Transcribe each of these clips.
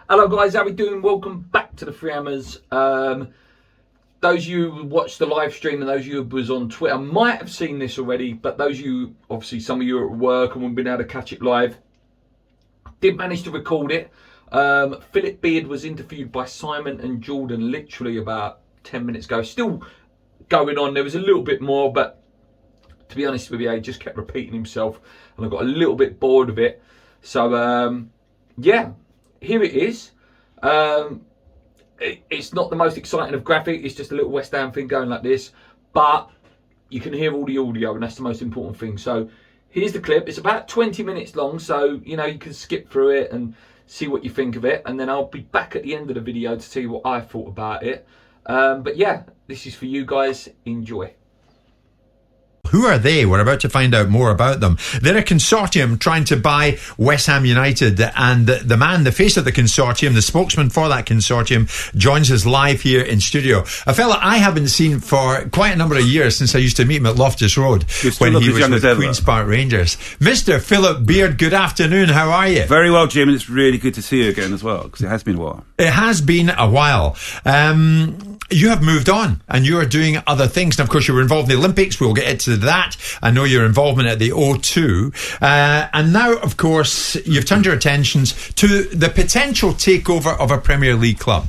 Hello guys, how we doing? Welcome back to the Three Hammers. Those of you who watched the live stream and those of you who was on Twitter might have seen this already, but those of you, obviously some of you are at work and wouldn't been able to catch it live, did manage to record it. Phillip Beard was interviewed by Simon and Jordan literally about 10 minutes ago. Still going on, there was a little bit more, but to be honest with you, he just kept repeating himself and I got a little bit bored of it. So yeah, here it is. It's not the most exciting of graphic, it's just a little West Ham thing going like this, but you can hear all the audio and that's the most important thing. So here's the clip. It's about 20 minutes long, so you know you can skip through it and see what you think of it, and then I'll be back at the end of the video to tell you what I thought about it. But yeah, this is for you guys. Enjoy. Who are they? We're about to find out more about them. They're a consortium trying to buy West Ham United, and the man, the face of the consortium, the spokesman for that consortium, joins us live here in studio. A fella I haven't seen for quite a number of years, since I used to meet him at Loftus Road when he was with Queen's Park Rangers. Mr. Phillip Beard, good afternoon. How are you? Very well, Jim, and it's really good to see you again as well, because it has been a while. It has been a while. You have moved on and you are doing other things. And of course, you were involved in the Olympics. We'll get into that. I know your involvement at the O2. And now, of course, you've turned your attentions to the potential takeover of a Premier League club.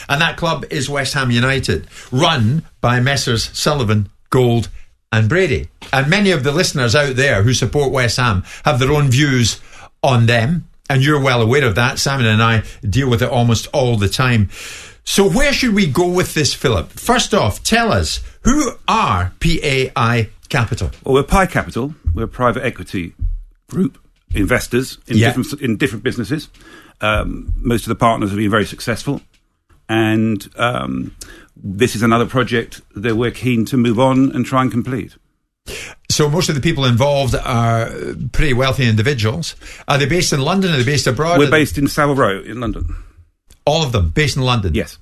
And that club is West Ham United, run by Messrs Sullivan, Gold and Brady. And many of the listeners out there who support West Ham have their own views on them. And you're well aware of that. Simon and I deal with it almost all the time. So where should we go with this, Phillip? First off, tell us, who are PAI Capital? Well, we're PAI Capital. We're a private equity group, investors in different businesses. Most of the partners have been very successful. And this is another project that we're keen to move on and try and complete. So most of the people involved are pretty wealthy individuals. Are they based in London? Are they based abroad? We're based in Savile Row in London. All of them based in London? Yes.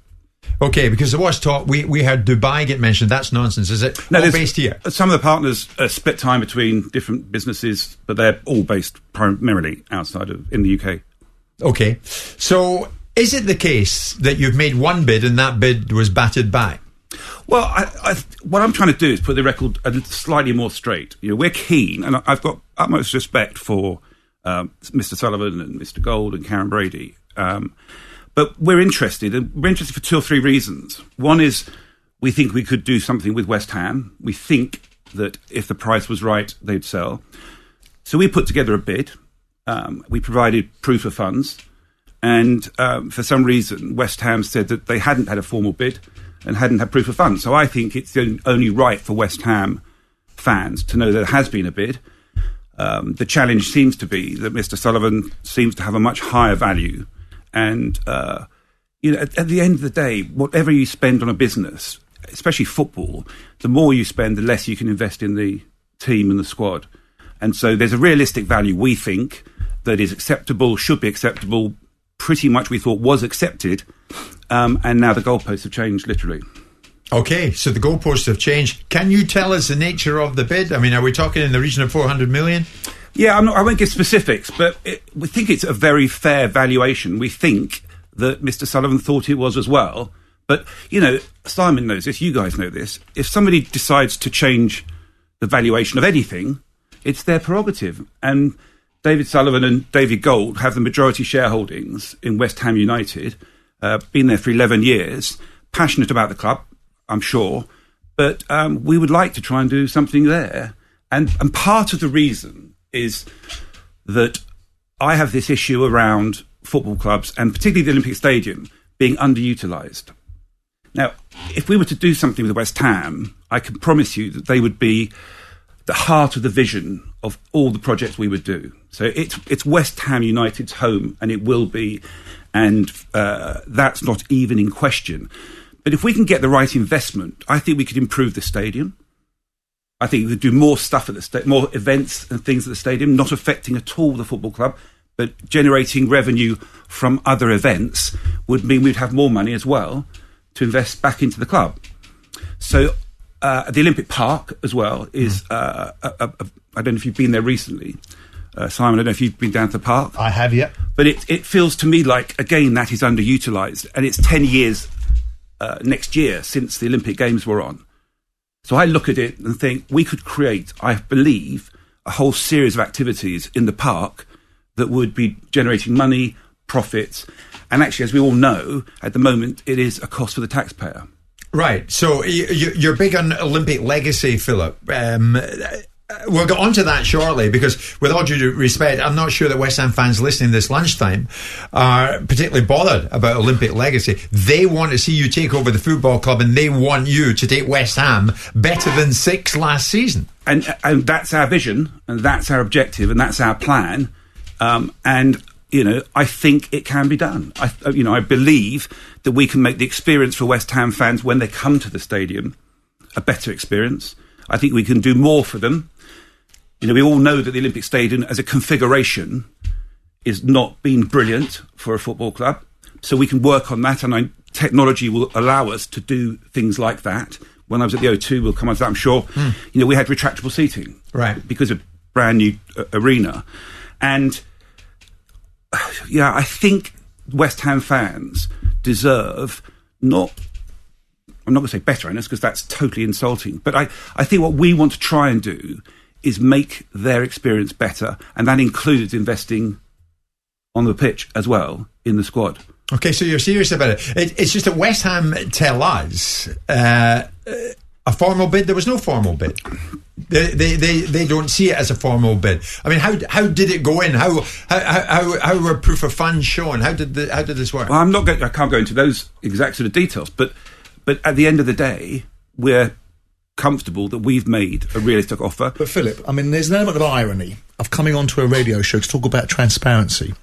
Okay, because there was talk, we heard Dubai get mentioned. That's nonsense, is it? No, all based here? Some of the partners split time between different businesses, but they're all based primarily in the UK. Okay. So is it the case that you've made one bid and that bid was batted back? Well, what I'm trying to do is put the record slightly more straight. You know, we're keen, and I've got utmost respect for Mr. Sullivan and Mr. Gold and Karen Brady. But we're interested for two or three reasons. One is we think we could do something with West Ham. We think that if the price was right, they'd sell. So we put together a bid. We provided proof of funds. And for some reason, West Ham said that they hadn't had a formal bid and hadn't had proof of funds. So I think it's only right for West Ham fans to know there has been a bid. The challenge seems to be that Mr. Sullivan seems to have a much higher value. And, you know, at the end of the day, whatever you spend on a business, especially football, the more you spend, the less you can invest in the team and the squad. And so there's a realistic value, we think, that is acceptable, should be acceptable, pretty much we thought was accepted. And now the goalposts have changed, literally. Okay, so the goalposts have changed. Can you tell us the nature of the bid? I mean, are we talking in the region of 400 million? Yeah, I won't give specifics, but we think it's a very fair valuation. We think that Mr. Sullivan thought it was as well. But, you know, Simon knows this, you guys know this. If somebody decides to change the valuation of anything, it's their prerogative. And David Sullivan and David Gold have the majority shareholdings in West Ham United, been there for 11 years, passionate about the club, I'm sure. But we would like to try and do something there. And part of the reason is that I have this issue around football clubs, and particularly the Olympic Stadium, being underutilised. Now, if we were to do something with West Ham, I can promise you that they would be the heart of the vision of all the projects we would do. So it's West Ham United's home, and it will be, and that's not even in question. But if we can get the right investment, I think we could improve the stadium. I think we could do more stuff at the more events and things at the stadium, not affecting at all the football club, but generating revenue from other events would mean we'd have more money as well to invest back into the club. So the Olympic Park as well is, I don't know if you've been there recently, Simon, I don't know if you've been down to the park. I have, yeah. But it feels to me like, again, that is underutilised. And it's 10 years next year since the Olympic Games were on. So I look at it and think we could create, I believe, a whole series of activities in the park that would be generating money, profits. And actually, as we all know, at the moment, it is a cost for the taxpayer. Right. So you're big on Olympic legacy, Philip. We'll get onto that shortly, because with all due respect, I'm not sure that West Ham fans listening this lunchtime are particularly bothered about Olympic legacy. They want to see you take over the football club, and they want you to take West Ham better than 6 last season. And that's our vision, and that's our objective, and that's our plan. And, you know, I think it can be done. I believe that we can make the experience for West Ham fans when they come to the stadium a better experience. I think we can do more for them. You know, we all know that the Olympic Stadium as a configuration is not been brilliant for a football club. So we can work on that, and technology will allow us to do things like that. When I was at the O2, we'll come on to that, I'm sure. You know, we had retractable seating. Right. Because of brand new arena. And, yeah, I think West Ham fans deserve not... I'm not going to say better owners, because that's totally insulting. But I think what we want to try and do is make their experience better, and that includes investing on the pitch as well in the squad. Okay, so you're serious about it. It's just that West Ham tell us a formal bid. There was no formal bid. They don't see it as a formal bid. I mean, how did it go in? How were proof of funds shown? How did this work? Well, I can't go into those exact sort of details, but at the end of the day, we're comfortable that we've made a realistic offer. But Philip, I mean, there's an element of irony of coming onto a radio show to talk about transparency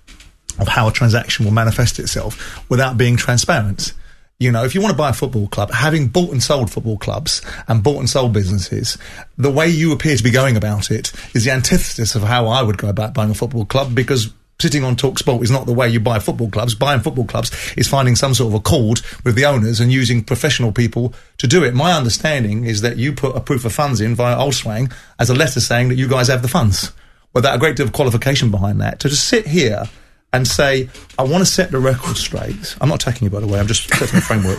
of how a transaction will manifest itself without being transparent. You know, if you want to buy a football club, having bought and sold football clubs and bought and sold businesses, the way you appear to be going about it is the antithesis of how I would go about buying a football club, because sitting on Talksport is not the way you buy football clubs. Buying football clubs is finding some sort of accord with the owners and using professional people to do it. My understanding is that you put a proof of funds in via Oldswang as a letter saying that you guys have the funds, without a great deal of qualification behind that. To just sit here and say, I want to set the record straight. I'm not attacking you, by the way. I'm just setting a framework.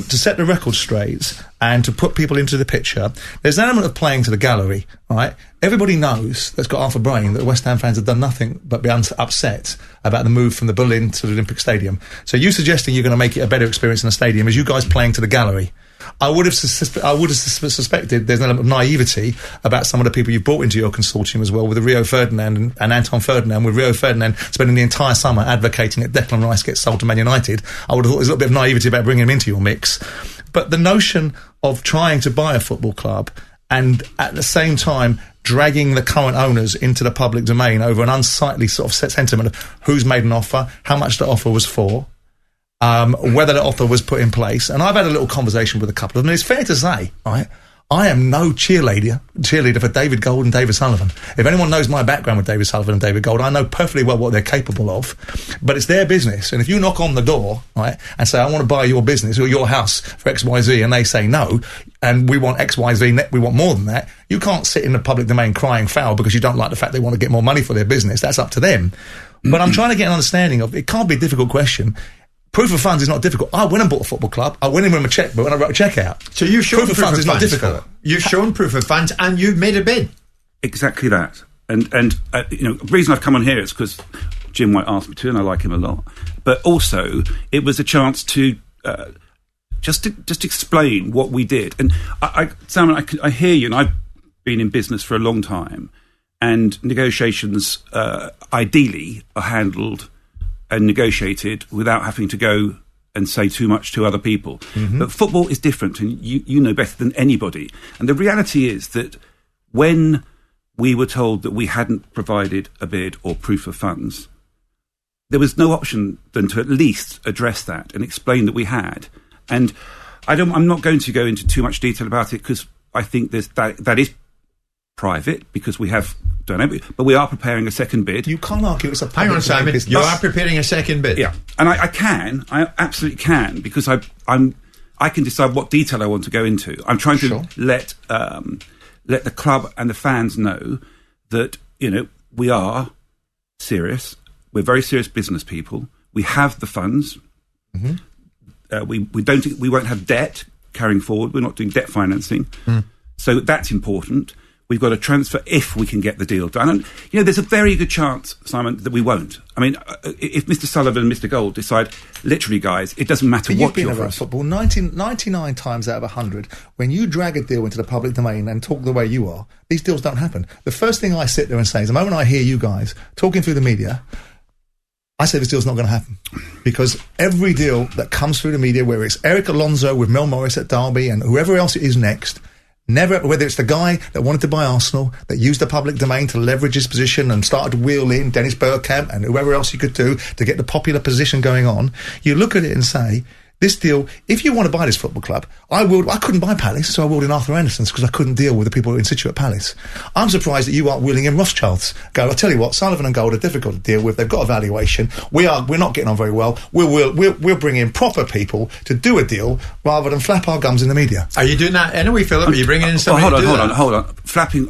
To set the record straight and to put people into the picture, there's an element of playing to the gallery, right? Everybody knows, that's got half a brain, that West Ham fans have done nothing but be upset about the move from the Berlin to the Olympic Stadium. So you suggesting you're going to make it a better experience in the stadium is you guys playing to the gallery. I would have suspected there's an element of naivety about some of the people you've brought into your consortium as well, with Rio Ferdinand and Anton Ferdinand, with Rio Ferdinand spending the entire summer advocating that Declan Rice gets sold to Man United. I would have thought there's a little bit of naivety about bringing him into your mix. But the notion of trying to buy a football club and at the same time dragging the current owners into the public domain over an unsightly sort of sentiment of who's made an offer, how much the offer was for, whether the offer was put in place. And I've had a little conversation with a couple of them. And it's fair to say, right, I am no cheerleader for David Gold and David Sullivan. If anyone knows my background with David Sullivan and David Gold, I know perfectly well what they're capable of. But it's their business. And if you knock on the door, right, and say, I want to buy your business or your house for XYZ, and they say no, and we want XYZ, we want more than that, you can't sit in the public domain crying foul because you don't like the fact they want to get more money for their business. That's up to them. But I'm trying to get an understanding of, it can't be a difficult question. Proof of funds is not difficult. I went and bought a football club. I went in with a checkbook and I wrote a cheque out. So you've shown proof of funds is not difficult. You've shown proof of funds and you've made a bid. Exactly that. And you know, the reason I've come on here is because Jim White asked me to, and I like him a lot. But also, it was a chance to just explain what we did. And Simon, I hear you, and I've been in business for a long time, and negotiations ideally are handled and negotiated without having to go and say too much to other people. Mm-hmm. But football is different, and you know better than anybody. And the reality is that when we were told that we hadn't provided a bid or proof of funds, there was no option than to at least address that and explain that we had. And I'm not going to go into too much detail about it, because I think that is private, because we have done it, but we are preparing a second bid. You can't argue it's a public. Hang on, Simon. You are preparing a second bid. Yeah, and I absolutely can, because I can decide what detail I want to go into. I'm trying to let the club and the fans know that, you know, we are serious. We're very serious business people. We have the funds. We won't have debt carrying forward. We're not doing debt financing. So that's important. We've got to transfer if we can get the deal done. And, there's a very good chance, Simon, that we won't. I mean, if Mr. Sullivan and Mr. Gold decide, literally, guys, it doesn't matter but what you've been you offer around us. football 99 times out of 100, when you drag a deal into the public domain and talk the way you are, these deals don't happen. The first thing I sit there and say is the moment I hear you guys talking through the media, I say this deal's not going to happen, because every deal that comes through the media, whether it's Eric Alonso with Mel Morris at Derby and whoever else it is next, whether it's the guy that wanted to buy Arsenal, that used the public domain to leverage his position and started to wheel in Dennis Bergkamp and whoever else he could do to get the popular position going on, you look at it and say, this deal, if you want to buy this football club, I couldn't buy Palace, so I willed in Arthur Anderson's because I couldn't deal with the people in situ at Palace. I'm surprised that you aren't wheeling in Rothschilds. I'll tell you what, Sullivan and Gold are difficult to deal with. They've got a valuation. We're not getting on very well. We'll bring in proper people to do a deal rather than flap our gums in the media. Are you doing that anyway, Philip? Are you bringing in somebody Hold on.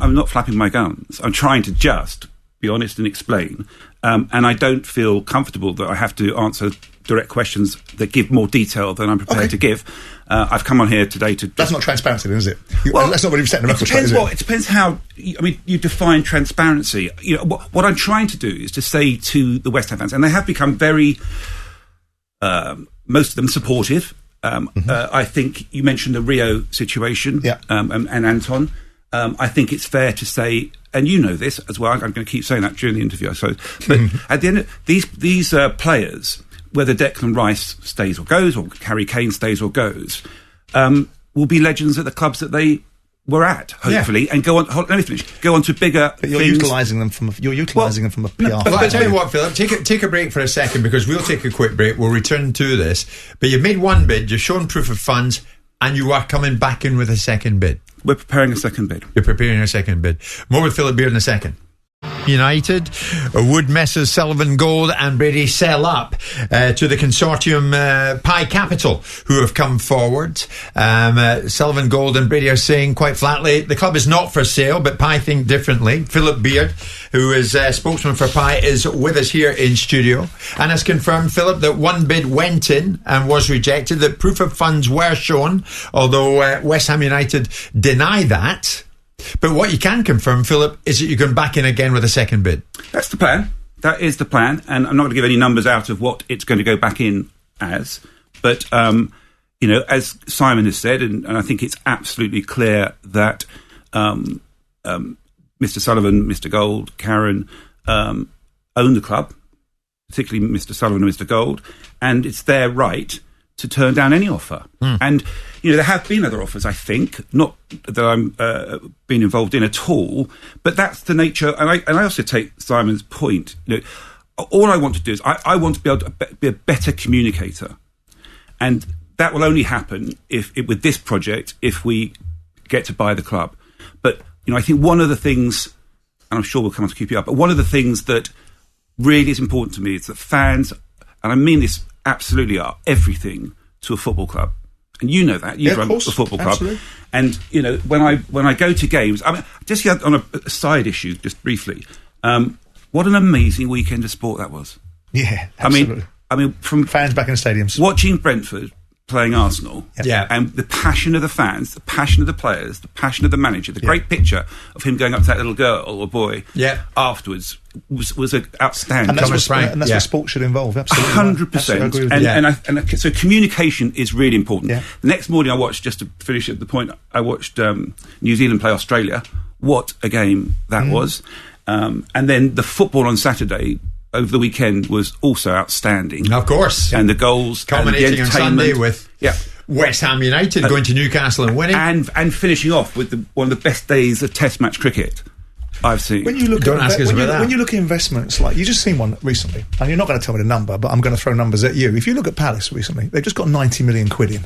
I'm not flapping my gums. I'm trying to just be honest and explain. And I don't feel comfortable that I have to answer direct questions that give more detail than I'm prepared to give. I've come on here today to... That's not transparency then, is it? That's not what you've set the record straight, is it? It depends how... you define transparency. What I'm trying to do is to say to the West Ham fans, and they have become very... most of them supportive. I think you mentioned the Rio situation, and Anton. I think it's fair to say, and you know this as well, I'm going to keep saying that during the interview, I suppose, but at the end of these players, whether Declan Rice stays or goes, or Harry Kane stays or goes, will be legends at the clubs that they were at, hopefully, and go on. Let me finish. Go on to bigger. But you're utilising them from a PR. But I tell you what, Philip, take a break for a second, because we'll take a quick break. We'll return to this. But you've made one bid, you've shown proof of funds, and you are coming back in with a second bid. We're preparing a second bid. You're preparing a second bid. More with Phillip Beard in a second. United, would Messrs Sullivan Gold and Brady sell up to the Consortium PAI Capital, who have come forward? Sullivan Gold and Brady are saying quite flatly the club is not for sale, but PAI think differently. Phillip Beard, who is spokesman for PAI, is with us here in studio and has confirmed, Philip, that one bid went in and was rejected, that proof of funds were shown, although West Ham United deny that. But what you can confirm, Philip, is that you're going back in again with a second bid. That's the plan. That is the plan. And I'm not going to give any numbers out of what it's going to go back in as. But, as Simon has said, and I think it's absolutely clear that Mr. Sullivan, Mr. Gold, Karen own the club, particularly Mr. Sullivan and Mr. Gold, and it's their right to turn down any offer. And, there have been other offers, I think, not that I'm been involved in at all, but that's the nature. And I also take Simon's point. All I want to do is I want to be able to be a better communicator. And that will only happen with this project if we get to buy the club. But, I think one of the things, and I'm sure we'll come on to keep you up, but one of the things that really is important to me is that fans, and I mean this absolutely, are everything to a football club. And you know that. You run a football club. Absolutely. And, when I go to games, I mean, just on a side issue, just briefly, what an amazing weekend of sport that was. Yeah, absolutely. I mean, from fans back in the stadiums. Watching Brentford playing Arsenal, and the passion of the fans, the passion of the players, the passion of the manager, the great picture of him going up to that little girl or boy afterwards was outstanding. And that's what sport should involve, absolutely. 100%. And so communication is really important. Yeah. The next morning I watched, just to finish at the point, I watched New Zealand play Australia. What a game that was. And then the football on Saturday over the weekend was also outstanding. Of course. And the goals, culminating and the on Sunday with West Ham United going to Newcastle and winning. And finishing off with one of the best days of Test match cricket I've seen. When you look when you look at investments, like you just seen one recently, and you're not going to tell me the number, but I'm going to throw numbers at you. If you look at Palace recently, they've just got 90 million quid in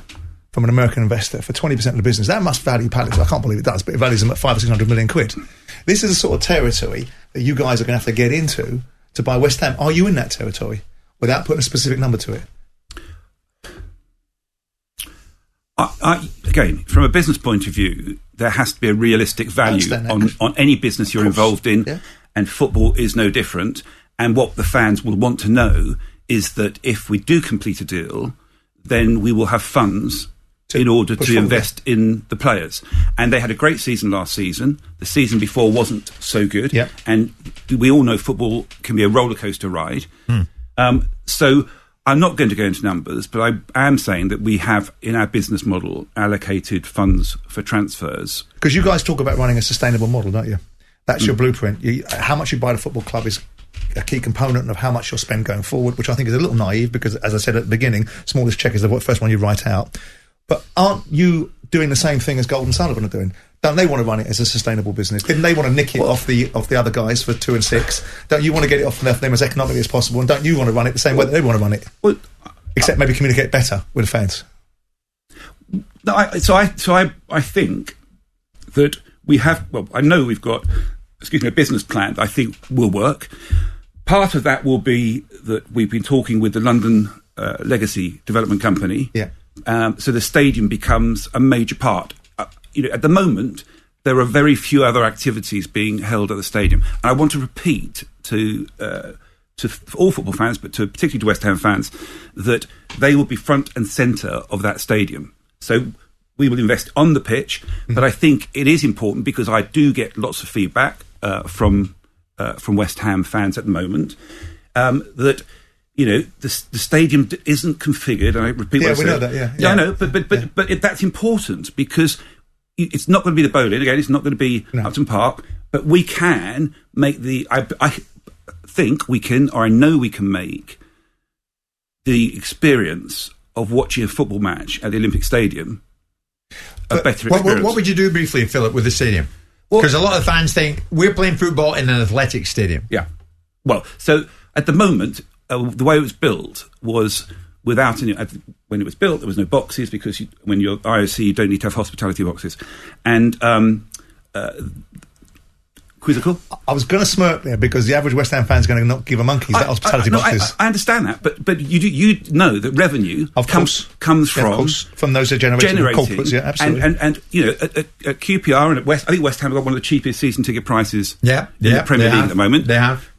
from an American investor for 20% of the business. That must value Palace. I can't believe it does, but it values them at 500 or 600 million quid. This is the sort of territory that you guys are going to have to get into to buy West Ham. Are you in that territory without putting a specific number to it? Again, from a business point of view, there has to be a realistic value on any business you're involved in. Yeah. and football is no different. And what the fans will want to know is that if we do complete a deal, then we will have funds in order to invest in the players. And they had a great season last season. The season before wasn't so good. Yep. And we all know football can be a roller coaster ride. So I'm not going to go into numbers, but I am saying that we have in our business model allocated funds for transfers. Because you guys talk about running a sustainable model, don't you? That's your blueprint. How much you buy the football club is a key component of how much you'll spend going forward, which I think is a little naive because, as I said at the beginning, smallest check is the first one you write out. But aren't you doing the same thing as Gold & Sullivan are doing? Don't they want to run it as a sustainable business? Didn't they want to nick it off the other guys for 2 and 6? Don't you want to get it off them as economically as possible? And don't you want to run it the same way that they want to run it? Well, except maybe communicate better with the fans. No, I think that we have. Well, I know we've got, a business plan that I think will work. Part of that will be that we've been talking with the London Legacy Development Company. Yeah. So the stadium becomes a major part. At the moment, there are very few other activities being held at the stadium. And I want to repeat to all football fans, but particularly to West Ham fans, that they will be front and centre of that stadium. So we will invest on the pitch, but I think it is important because I do get lots of feedback from West Ham fans at the moment that the stadium isn't configured. And I repeat, we know that. Yeah, I know, but that's important because it's not going to be the Bowling again. It's not going to be Upton Park, but we can make I think we can, or I know we can make the experience of watching a football match at the Olympic Stadium a better experience. What would you do briefly, Philip, with the stadium? Because a lot of fans think we're playing football in an athletic stadium. Yeah. Well, so at the moment, the way it was built was without any. When it was built, there was no boxes because when you're IOC, you don't need to have hospitality boxes. And quizzical. I was going to smirk there because the average West Ham fan is going to not give a monkey's that hospitality boxes. I understand that, but you know that revenue comes from those that generating corporates. Yeah, absolutely. And at QPR and at West, I think West Ham have got one of the cheapest season ticket prices. in the Premier League at the moment. They have.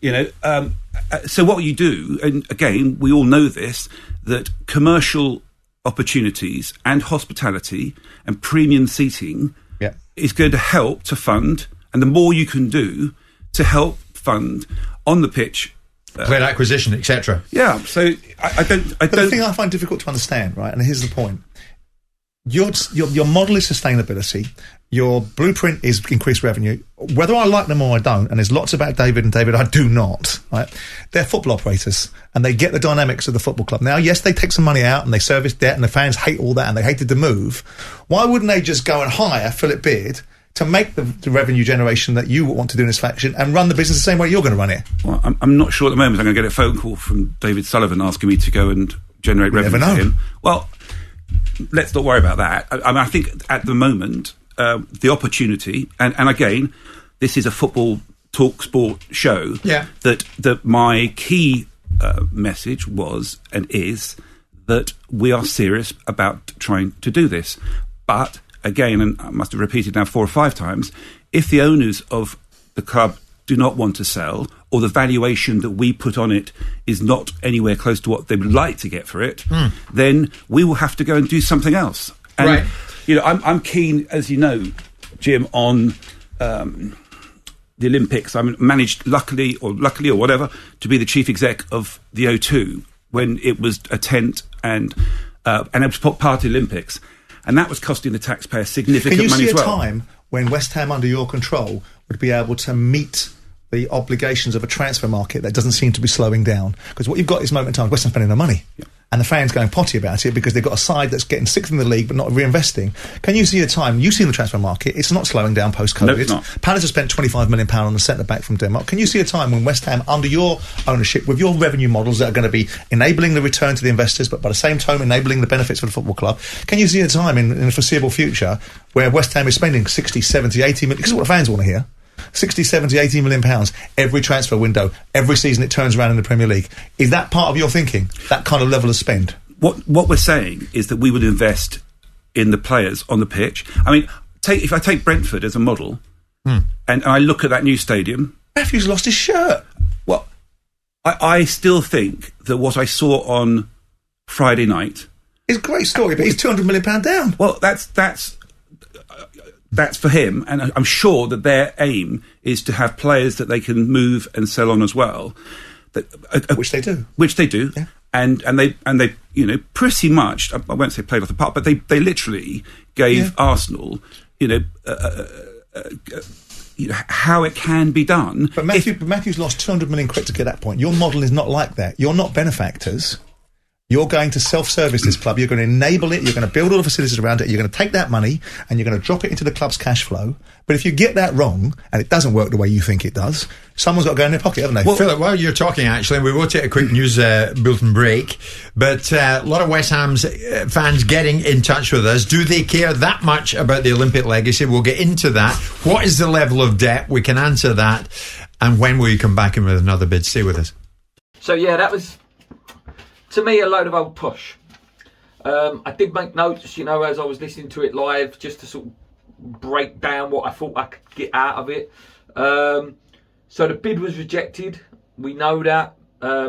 So what you do, and again, we all know this, that commercial opportunities and hospitality and premium seating is going to help to fund. And the more you can do to help fund on the pitch, player acquisition, etc. Yeah. So I don't. But the thing I find difficult to understand, right? And here's the point: your model is sustainability. Your blueprint is increased revenue. Whether I like them or I don't, and there's lots about David and David I do not. Right? They're football operators, and they get the dynamics of the football club. Now, yes, they take some money out and they service debt, and the fans hate all that, and they hated the move. Why wouldn't they just go and hire Phillip Beard to make the revenue generation that you want to do in this faction and run the business the same way you're going to run it? Well, I'm not sure at the moment. I'm going to get a phone call from David Sullivan asking me to go and generate revenue for him. Well, let's not worry about that. I think at the moment, the opportunity, and again, this is a football Talksport show, that my key message was and is that we are serious about trying to do this. But again, and I must have repeated now 4 or 5 times, if the owners of the club do not want to sell, or the valuation that we put on it is not anywhere close to what they would like to get for it, then we will have to go and do something else. And, I'm keen, as you know, Jim, on the Olympics. I'm managed, luckily or whatever, to be the chief exec of the O2 when it was a tent and it was part of the Olympics. And that was costing the taxpayer significant money as well. Can you see a time when West Ham, under your control, would be able to meet the obligations of a transfer market that doesn't seem to be slowing down? Because what you've got at this moment in time, West Ham spending no money. Yeah. And the fans going potty about it because they've got a side that's getting 6th in the league but not reinvesting. Can you see a time, you've seen the transfer market, it's not slowing down post-COVID. No, it's not. Palace have spent £25 million on the centre-back from Denmark. Can you see a time when West Ham, under your ownership, with your revenue models that are going to be enabling the return to the investors, but by the same time enabling the benefits for the football club, can you see a time in the foreseeable future where West Ham is spending 60, 70, 80 million, this is what the fans want to hear, 60, 70, 80 million pounds every transfer window, every season it turns around in the Premier League? Is that part of your thinking, that kind of level of spend? What we're saying is that we would invest in the players on the pitch. I mean, if I take Brentford as a model, and I look at that new stadium, Matthews lost his shirt. Well, I still think that what I saw on Friday night... It's a great story, but he's £200 million down. Well, that's for him, and I'm sure that their aim is to have players that they can move and sell on as well. Which they do. Which they do. Yeah. And they pretty much, I won't say played off the park, but they literally gave Arsenal, how it can be done. But Matthews lost 200 million quid to get that point. Your model is not like that. You're not benefactors. You're going to self-service this club. You're going to enable it. You're going to build all the facilities around it. You're going to take that money and you're going to drop it into the club's cash flow. But if you get that wrong and it doesn't work the way you think it does, someone's got to go in their pocket, haven't they? Well, Philip, while you're talking, actually, we will take a quick news bulletin break. But a lot of West Ham's fans getting in touch with us. Do they care that much about the Olympic legacy? We'll get into that. What is the level of debt? We can answer that. And when will you come back in with another bid? Stay with us. So, yeah, that was... to me, a load of old tosh. I did make notes, as I was listening to it live, just to sort of break down what I thought I could get out of it. So the bid was rejected. We know that.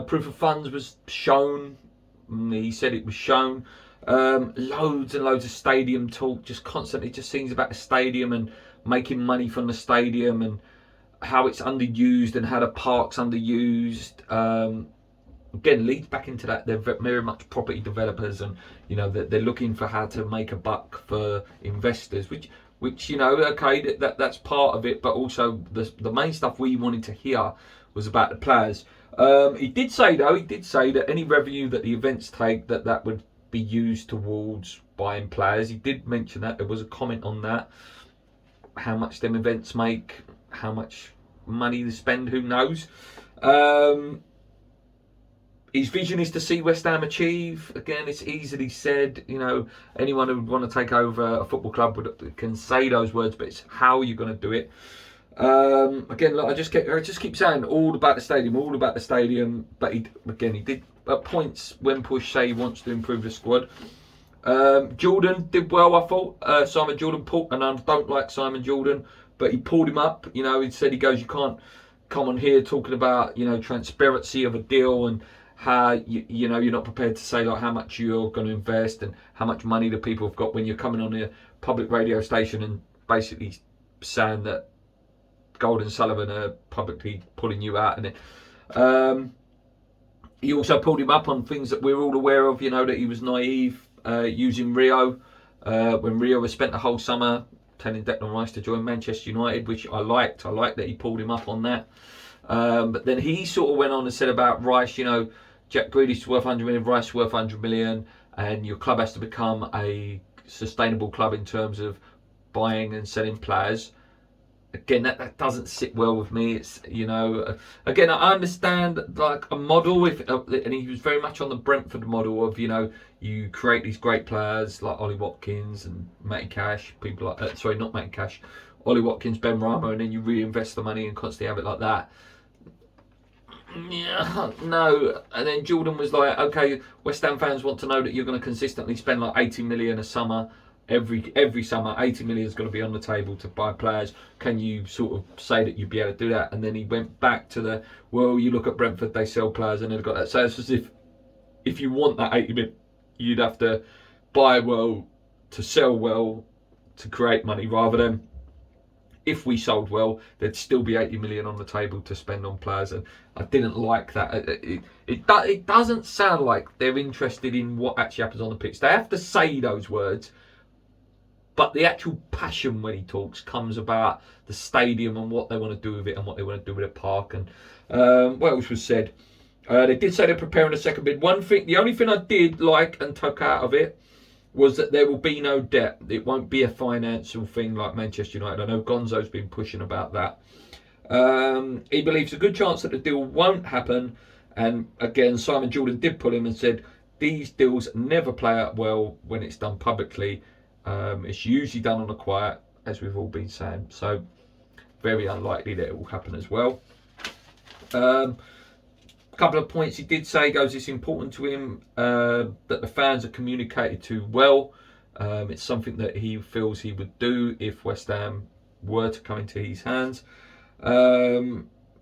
Proof of funds was shown. He said it was shown. Loads and loads of stadium talk, just constantly just things about the stadium and making money from the stadium and how it's underused and how the park's underused. Again, leads back into that. They're very much property developers, and they're looking for how to make a buck for investors, which okay, that's part of it, but also the main stuff we wanted to hear was about the players. He did say that any revenue that the events take, that would be used towards buying players. He did mention that. There was a comment on that. How much them events make, how much money they spend, who knows. His vision is to see West Ham achieve. Again, it's easily said. Anyone who would want to take over a football club can say those words, but it's how you're going to do it. Again, look, I just keep saying all about the stadium. But he did at points when pushed say he wants to improve the squad. Jordan did well, I thought. Simon Jordan pulled, and I don't like Simon Jordan, but he pulled him up. He said, you can't come on here talking about transparency of a deal and how you're not prepared to say like how much you're going to invest and how much money the people have got when you're coming on a public radio station and basically saying that Gold and Sullivan are publicly pulling you out. And he also pulled him up on things that we're all aware of. That he was naive using Rio when Rio has spent the whole summer telling Declan Rice to join Manchester United, which I liked. I liked that he pulled him up on that. But then he sort of went on and said about Rice, Jack Grealish's worth 100 million, Rice worth 100 million, and your club has to become a sustainable club in terms of buying and selling players. Again, that doesn't sit well with me. It's again, I understand like a model, and he was very much on the Brentford model of you create these great players like Ollie Watkins and Matty Cash, people like that. Sorry, not Matty Cash, Ollie Watkins, Ben Rama, and then you reinvest the money and constantly have it like that. Yeah, no. And then Jordan was like, okay, West Ham fans want to know that you're going to consistently spend like 80 million a summer. Every summer, 80 million is going to be on the table to buy players. Can you sort of say that you'd be able to do that? And then he went back to you look at Brentford, they sell players and they've got that. So it's as if you want that 80 million, you'd have to buy well to sell well to create money, rather than if we sold well, there'd still be 80 million on the table to spend on players. And I didn't like that. It doesn't sound like they're interested in what actually happens on the pitch. They have to say those words, but the actual passion when he talks comes about the stadium and what they want to do with it and what they want to do with the park. And what else was said? They did say they're preparing a second bid. The only thing I did like and took out of it was that there will be no debt. It won't be a financial thing like Manchester United. I know Gonzo's been pushing about that. He believes a good chance that the deal won't happen. And again, Simon Jordan did pull him and said, these deals never play out well when it's done publicly. It's usually done on the quiet, as we've all been saying. So, very unlikely that it will happen as well. Couple of points he did say it's important to him that the fans are communicated to well. It's something that he feels he would do if West Ham were to come into his hands.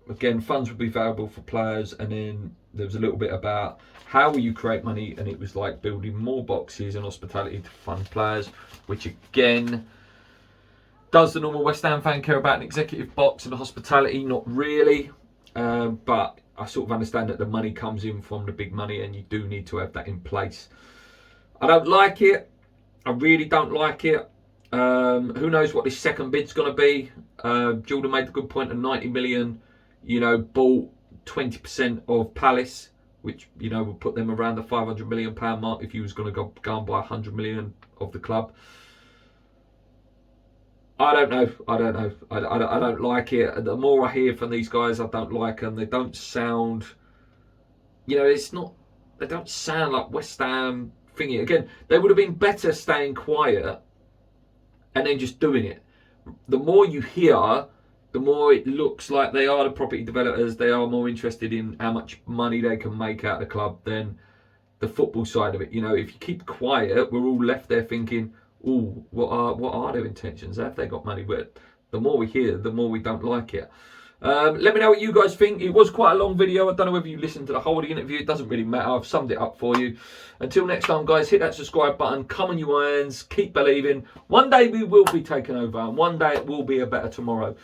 again, funds would be valuable for players, and then there was a little bit about how will you create money, and it was like building more boxes and hospitality to fund players, which again, does the normal West Ham fan care about an executive box and hospitality? Not really, but I sort of understand that the money comes in from the big money, and you do need to have that in place. I don't like it. I really don't like it. Who knows what this second bid's going to be? Jordan made the good point of 90 million, bought 20% of Palace, which, will put them around the £500 million mark if you was going to go and buy 100 million of the club. I don't know. I don't like it. The more I hear from these guys, I don't like them. They don't sound, it's not, they don't sound like West Ham thingy. Again, they would have been better staying quiet and then just doing it. The more you hear, the more it looks like they are the property developers. They are more interested in how much money they can make out of the club than the football side of it. If you keep quiet, we're all left there thinking, oh, what are their intentions? Have they got money? But the more we hear, the more we don't like it. Let me know what you guys think. It was quite a long video. I don't know whether you listened to the whole of the interview. It doesn't really matter. I've summed it up for you. Until next time, guys, hit that subscribe button. Come on, you irons. Keep believing. One day we will be taken over, and one day it will be a better tomorrow.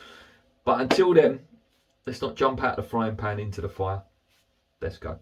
But until then, let's not jump out of the frying pan into the fire. Let's go.